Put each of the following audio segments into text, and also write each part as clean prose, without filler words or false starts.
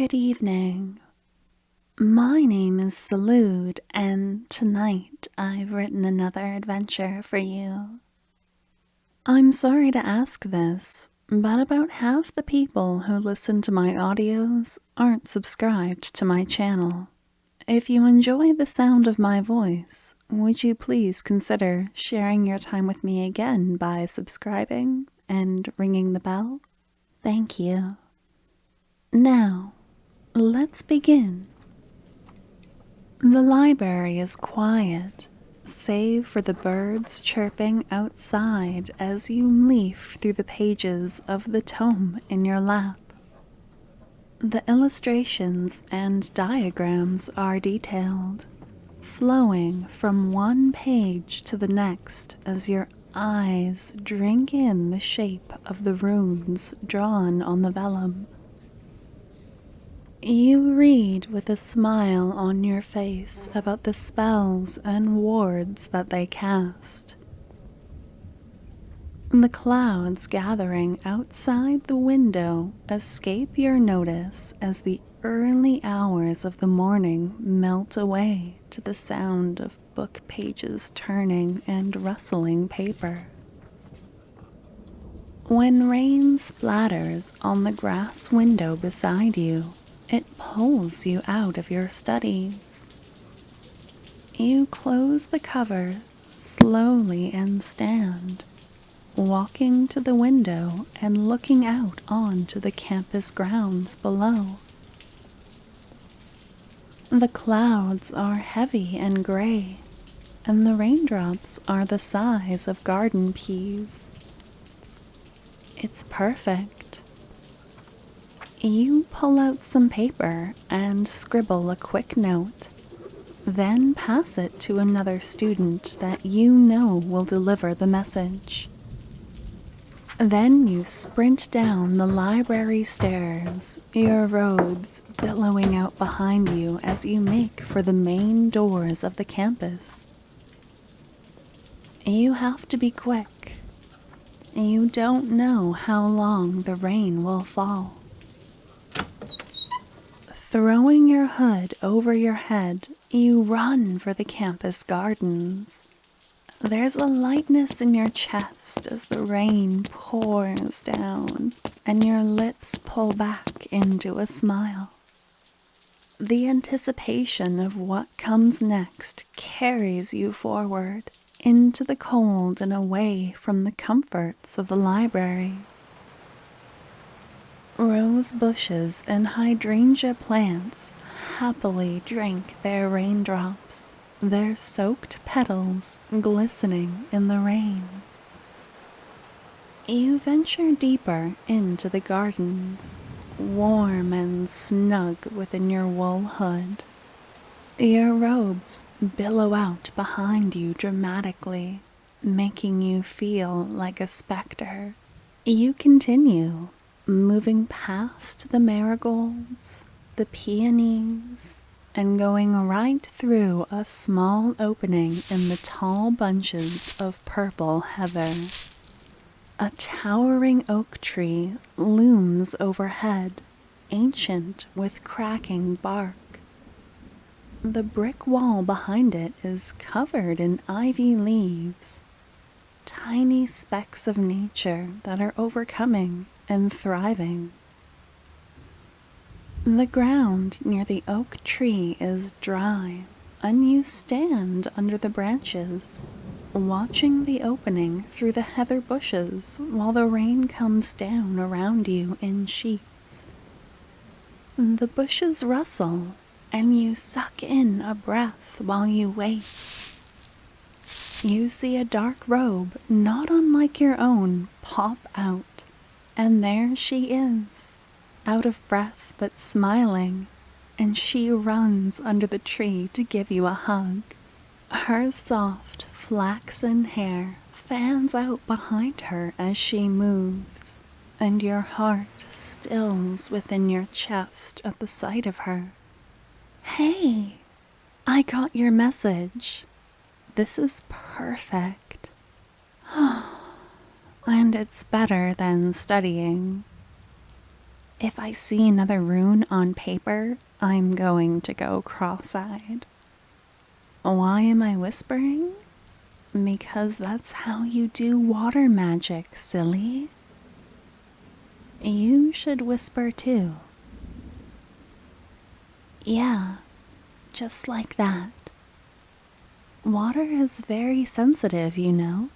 Good evening. My name is Salud, and tonight I've written another adventure for you. I'm sorry to ask this, but about half the people who listen to my audios aren't subscribed to my channel. If you enjoy the sound of my voice, would you please consider sharing your time with me again by subscribing and ringing the bell? Thank you. Now, let's begin. The library is quiet, save for the birds chirping outside as you leaf through the pages of the tome in your lap. The illustrations and diagrams are detailed, flowing from one page to the next as your eyes drink in the shape of the runes drawn on the velum. You read with a smile on your face about the spells and wards that they cast. The clouds gathering outside the window escape your notice as the early hours of the morning melt away to the sound of book pages turning and rustling paper. When rain splatters on the grass window beside you, it pulls you out of your studies. You close the cover slowly and stand, walking to the window and looking out onto the campus grounds below. The clouds are heavy and gray, and the raindrops are the size of garden peas. It's perfect. You pull out some paper and scribble a quick note, then pass it to another student that you know will deliver the message. Then you sprint down the library stairs, your robes billowing out behind you as you make for the main doors of the campus. You have to be quick. You don't know how long the rain will fall. Throwing your hood over your head, you run for the campus gardens. There's a lightness in your chest as the rain pours down, and your lips pull back into a smile. The anticipation of what comes next carries you forward, into the cold and away from the comforts of the library. Rose bushes and hydrangea plants happily drink their raindrops, their soaked petals glistening in the rain. You venture deeper into the gardens, warm and snug within your wool hood. Your robes billow out behind you dramatically, making you feel like a specter. You continue, moving past the marigolds, the peonies, and going right through a small opening in the tall bunches of purple heather. A towering oak tree looms overhead, ancient with cracking bark. The brick wall behind it is covered in ivy leaves, tiny specks of nature that are overcoming and thriving. The ground near the oak tree is dry, and you stand under the branches, watching the opening through the heather bushes while the rain comes down around you in sheets. The bushes rustle, and you suck in a breath while you wait. You see a dark robe, not unlike your own, pop out, and there she is, out of breath but smiling, and she runs under the tree to give you a hug. Her soft, flaxen hair fans out behind her as she moves, and your heart stills within your chest at the sight of her. Hey, I got your message. This is perfect. And it's better than studying. If I see another rune on paper, I'm going to go cross-eyed. Why am I whispering? Because that's how you do water magic, silly. You should whisper too. Yeah, just like that. Water is very sensitive, you know.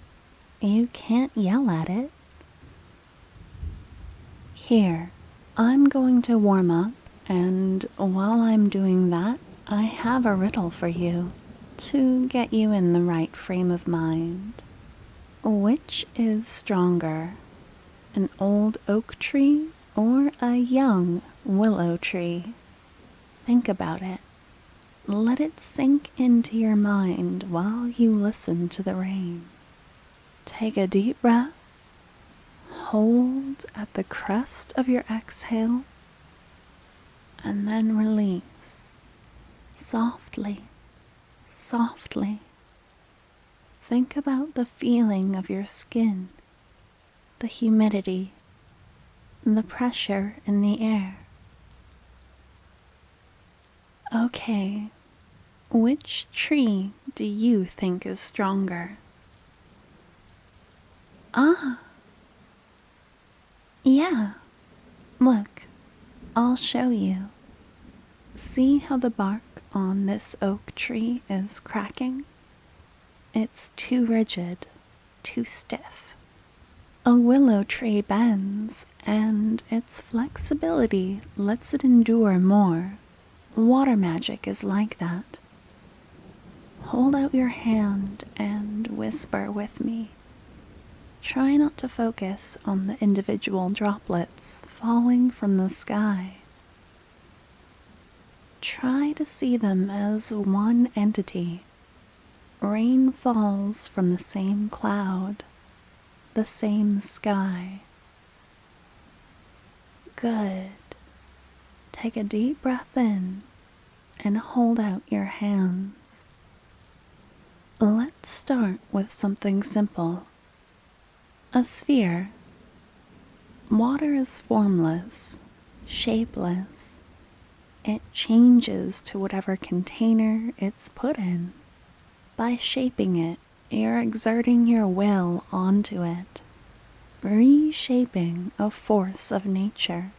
You can't yell at it. Here, I'm going to warm up, and while I'm doing that, I have a riddle for you to get you in the right frame of mind. Which is stronger, an old oak tree or a young willow tree? Think about it. Let it sink into your mind while you listen to the rain. Take a deep breath. Hold at the crest of your exhale, and then release. Softly, softly. Think about the feeling of your skin, the humidity, the pressure in the air. Okay, which tree do you think is stronger? Ah, yeah. Look, I'll show you. See how the bark on this oak tree is cracking? It's too rigid, too stiff. A willow tree bends, and its flexibility lets it endure more. Water magic is like that. Hold out your hand and whisper with me. Try not to focus on the individual droplets falling from the sky. Try to see them as one entity. Rain falls from the same cloud, the same sky. Good. Take a deep breath in and hold out your hands. Let's start with something simple. A sphere. Water is formless, shapeless. It changes to whatever container it's put in. By shaping it, you're exerting your will onto it, reshaping a force of nature.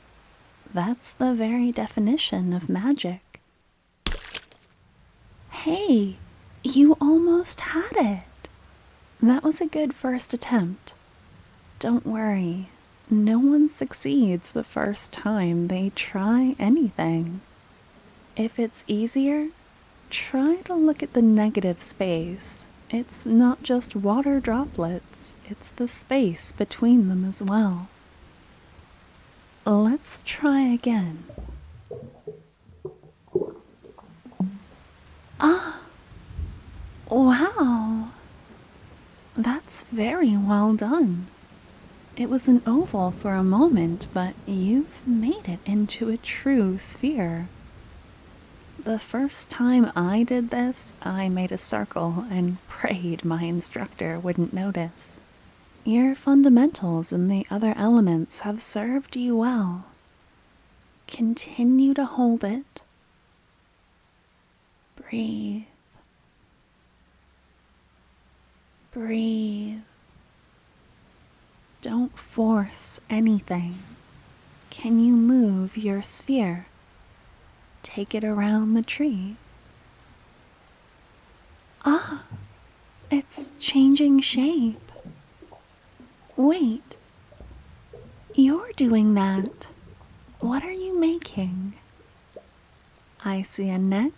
That's the very definition of magic. Hey, you almost had it. That was a good first attempt. Don't worry, no one succeeds the first time they try anything. If it's easier, try to look at the negative space. It's not just water droplets, it's the space between them as well. Let's try again. Ah, wow. That's very well done. It was an oval for a moment, but you've made it into a true sphere. The first time I did this, I made a circle and prayed my instructor wouldn't notice. Your fundamentals and the other elements have served you well. Continue to hold it. Breathe. Breathe. Don't force anything. Can you move your sphere? Take it around the tree. Ah, it's changing shape. Wait, you're doing that. What are you making? I see a neck,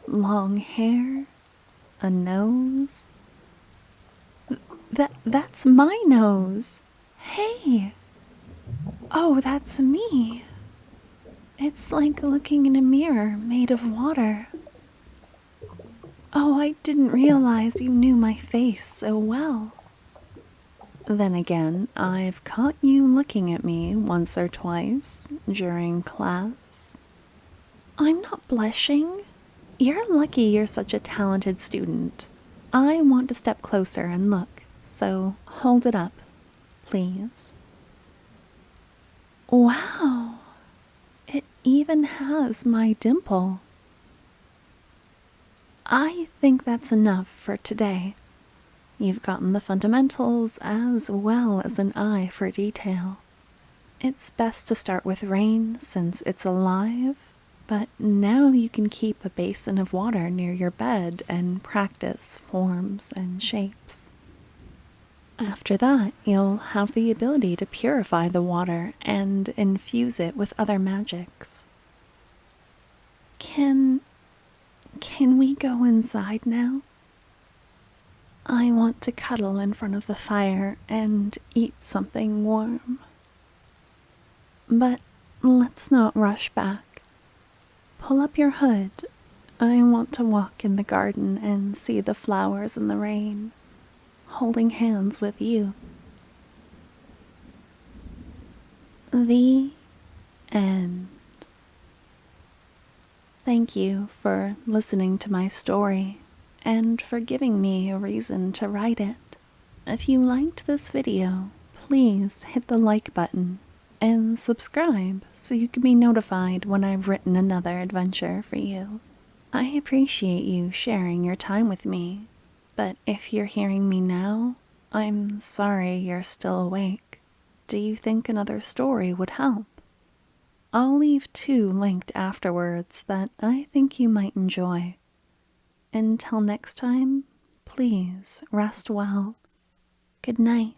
long hair, a nose. That's my nose. Hey! Oh, that's me. It's like looking in a mirror made of water. Oh, I didn't realize you knew my face so well. Then again, I've caught you looking at me once or twice during class. I'm not blushing. You're lucky you're such a talented student. I want to step closer and look, so hold it up, please. Wow, it even has my dimple. I think that's enough for today. You've gotten the fundamentals as well as an eye for detail. It's best to start with rain since it's alive, but now you can keep a basin of water near your bed and practice forms and shapes. After that, you'll have the ability to purify the water and infuse it with other magics. Can we go inside now? I want to cuddle in front of the fire and eat something warm. But let's not rush back. Pull up your hood. I want to walk in the garden and see the flowers in the rain, holding hands with you. The end. Thank you for listening to my story and for giving me a reason to write it. If you liked this video, please hit the like button and subscribe so you can be notified when I've written another adventure for you. I appreciate you sharing your time with me, but if you're hearing me now, I'm sorry you're still awake. Do you think another story would help? I'll leave 2 linked afterwards that I think you might enjoy. Until next time, please rest well. Good night.